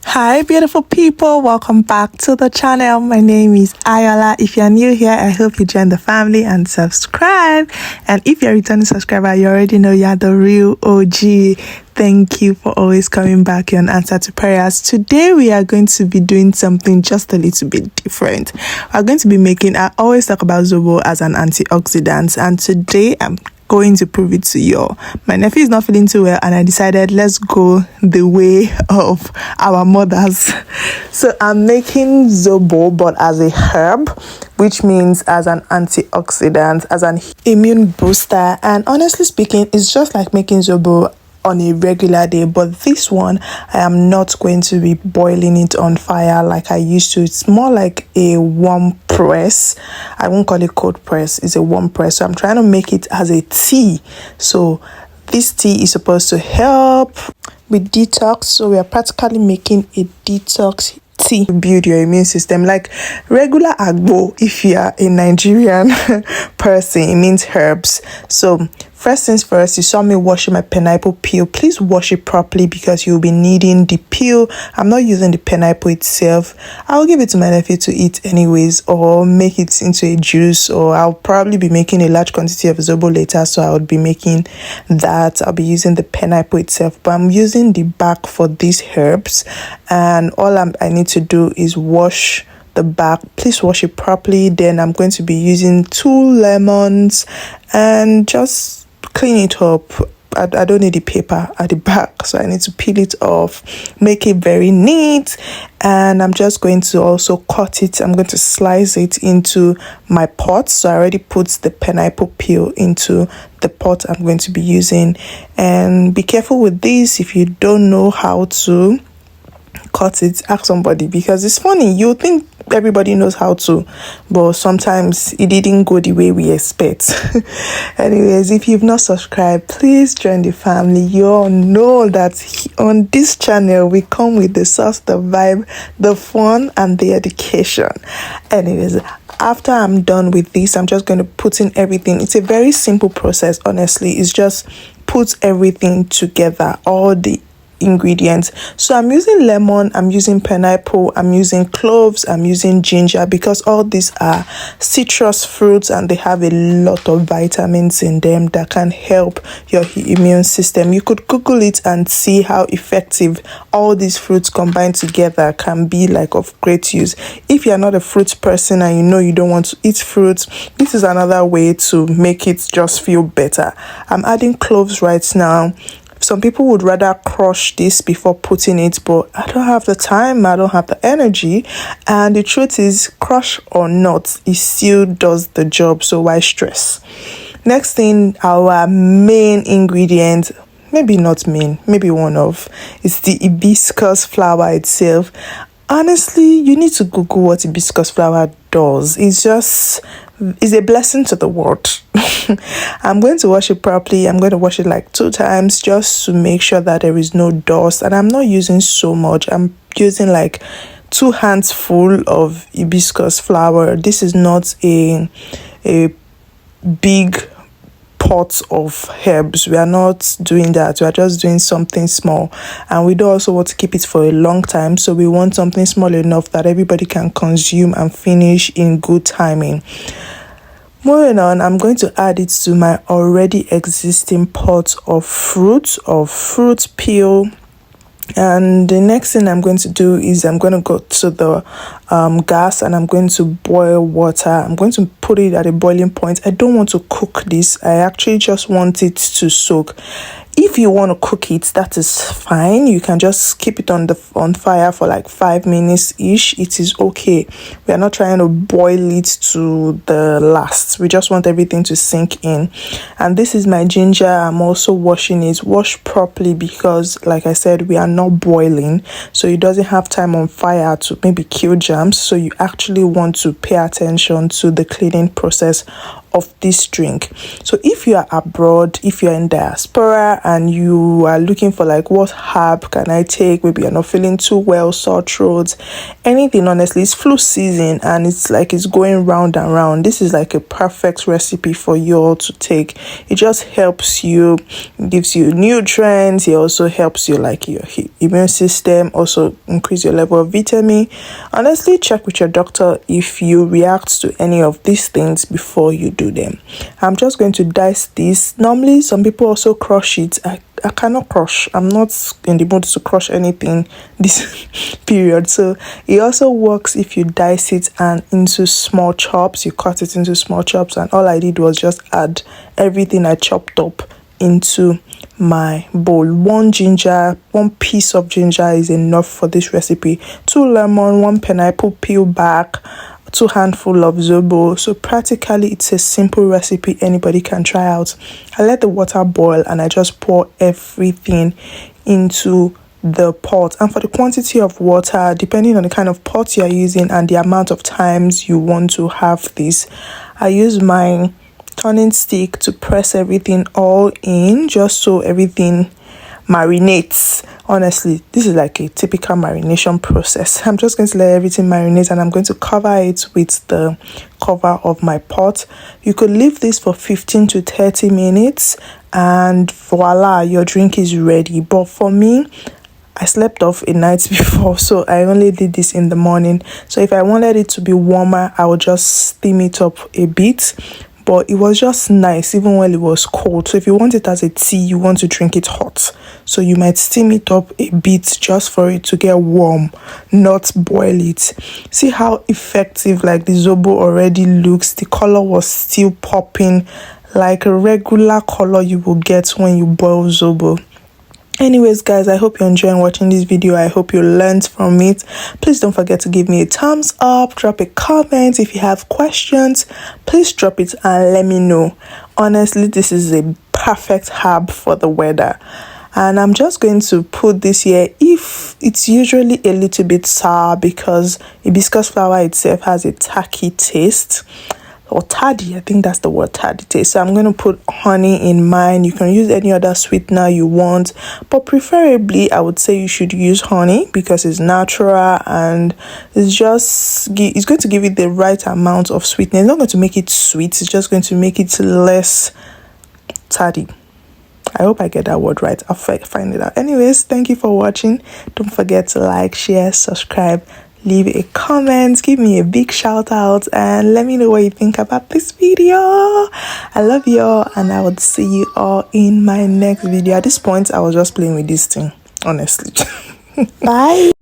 Hi beautiful people, welcome back to the channel. My name is Ayoola. If you're new here, I hope you join the family and subscribe. And if you're a returning subscriber, you already know you're the real OG. Thank you for always coming back. You're an answer to prayers. Today we are going to be doing something just a little bit different. We're going to be making, I always talk about Zobo as an antioxidant, and today I'm going to prove it to you. My nephew is not feeling too well and I decided let's go the way of our mothers. So I'm making Zobo but as a herb, which means as an antioxidant, as an immune booster, and honestly speaking it's just like making Zobo on a regular day, but this one I am not going to be boiling it on fire like I used to. It's more like a warm press. I won't call it cold press, it's a warm press. So I'm trying to make it as a tea. So this tea is supposed to help with detox, so we are practically making a detox tea to build your immune system, like regular agbo. If you are a Nigerian person, it means herbs. So first things first, you saw me washing my pineapple peel. Please wash it properly because you'll be needing the peel. I'm not using the pineapple itself. I'll give it to my nephew to eat anyways, or make it into a juice, or I'll probably be making a large quantity of Zobo later, so I would be making that. I'll be using the pineapple itself, but I'm using the bark for these herbs, and all I need to do is wash the back. Please wash it properly. Then I'm going to be using 2 lemons and just clean it up. I don't need the paper at the back, so I need to peel it off, make it very neat, and I'm just going to also cut it. I'm going to slice it into my pot. So I already put the pineapple peel into the pot I'm going to be using. And be careful with this. If you don't know how to cut it, ask somebody, because it's funny, you think everybody knows how to, but sometimes it didn't go the way we expect. Anyways, if you've not subscribed, please join the family. You all know that on this channel we come with the sauce, the vibe, the fun, and the education. Anyways, after I'm done with this, I'm just going to put in everything. It's a very simple process, honestly. It's just put everything together, all the ingredients. So I'm using lemon, I'm using pineapple, I'm using cloves, I'm using ginger, because all these are citrus fruits and they have a lot of vitamins in them that can help your immune system. You could Google it and see how effective all these fruits combined together can be, like of great use. If you're not a fruit person and you know you don't want to eat fruits, this is another way to make it just feel better. I'm adding cloves right now. Some people would rather crush this before putting it, but I don't have the time, I don't have the energy, and the truth is, crush or not, it still does the job, so why stress? Next thing, our main ingredient, maybe not main, maybe one of, is the hibiscus flower itself. Honestly, you need to Google what hibiscus flower does. It's a blessing to the world. I'm going to wash it properly. I'm going to wash it like 2 times just to make sure that there is no dust, and I'm not using so much. I'm using like 2 hands full of hibiscus flower. This is not a big pot of herbs. We are not doing that. We are just doing something small, and we do also want to keep it for a long time, so we want something small enough that everybody can consume and finish in good timing. Moving on, I'm going to add it to my already existing pot of fruit peel. And the next thing I'm going to do is I'm going to go to the gas, and I'm going to boil water. I'm going to put it at a boiling point. I don't want to cook this. I actually just want it to soak. If you want to cook it, that is fine. You can just keep it on fire for like 5 minutes ish. It is okay. We are not trying to boil it to the last. We just want everything to sink in. And this is my ginger. I'm also washing it. Wash properly, because like I said, we are not boiling, so it doesn't have time on fire to maybe kill germs. So you actually want to pay attention to the cleaning process of this drink. So if you are abroad, if you're in diaspora and you are looking for like what herb can I take, maybe you're not feeling too well, sore throats, anything, honestly, it's flu season and it's like it's going round and round. This is like a perfect recipe for you all to take. It just helps you, gives you nutrients. It also helps you like your immune system, also increase your level of vitamin. Honestly, check with your doctor if you react to any of these things before you do them. I'm just going to dice this. Normally some people also crush it. I cannot crush. I'm not in the mood to crush anything this period. So it also works if you dice it and into small chops. You cut it into small chops, and all I did was just add everything I chopped up into my bowl. One piece of ginger is enough for this recipe. 2 lemon, 1 pineapple peel back, 2 handful of zobo. So practically it's a simple recipe anybody can try out. I let the water boil and I just pour everything into the pot. And for the quantity of water, depending on the kind of pot you are using and the amount of times you want to have this, I use my turning stick to press everything all in, just so everything marinates. Honestly, this is like a typical marination process. I'm just going to let everything marinate and I'm going to cover it with the cover of my pot. You could leave this for 15 to 30 minutes and voila, your drink is ready. But for me, I slept off a night before, so I only did this in the morning. So if I wanted it to be warmer, I would just steam it up a bit. But it was just nice even when it was cold. So if you want it as a tea, you want to drink it hot, so you might steam it up a bit just for it to get warm, not boil it. See how effective like the zobo already looks. The color was still popping like a regular color you will get when you boil zobo. Anyways guys, I hope you're enjoying watching this video. I hope you learned from it. Please don't forget to give me a thumbs up, drop a comment. If you have questions, please drop it and let me know. Honestly, this is a perfect herb for the weather. And I'm just going to put this here. If it's usually a little bit sour because hibiscus flower itself has a tacky taste, or tardy, I think that's the word, tardy taste. So I'm going to put honey in mine. You can use any other sweetener you want, but preferably I would say you should use honey because it's natural and it's going to give it the right amount of sweetness. It's not going to make it sweet, it's just going to make it less tardy. I hope I get that word right. I'll find it out. Anyways, thank you for watching. Don't forget to like, share, subscribe, leave a comment, give me a big shout out, and let me know what you think about this video. I love you all, and I would see you all in my next video. At this point, I was just playing with this thing, honestly. Bye.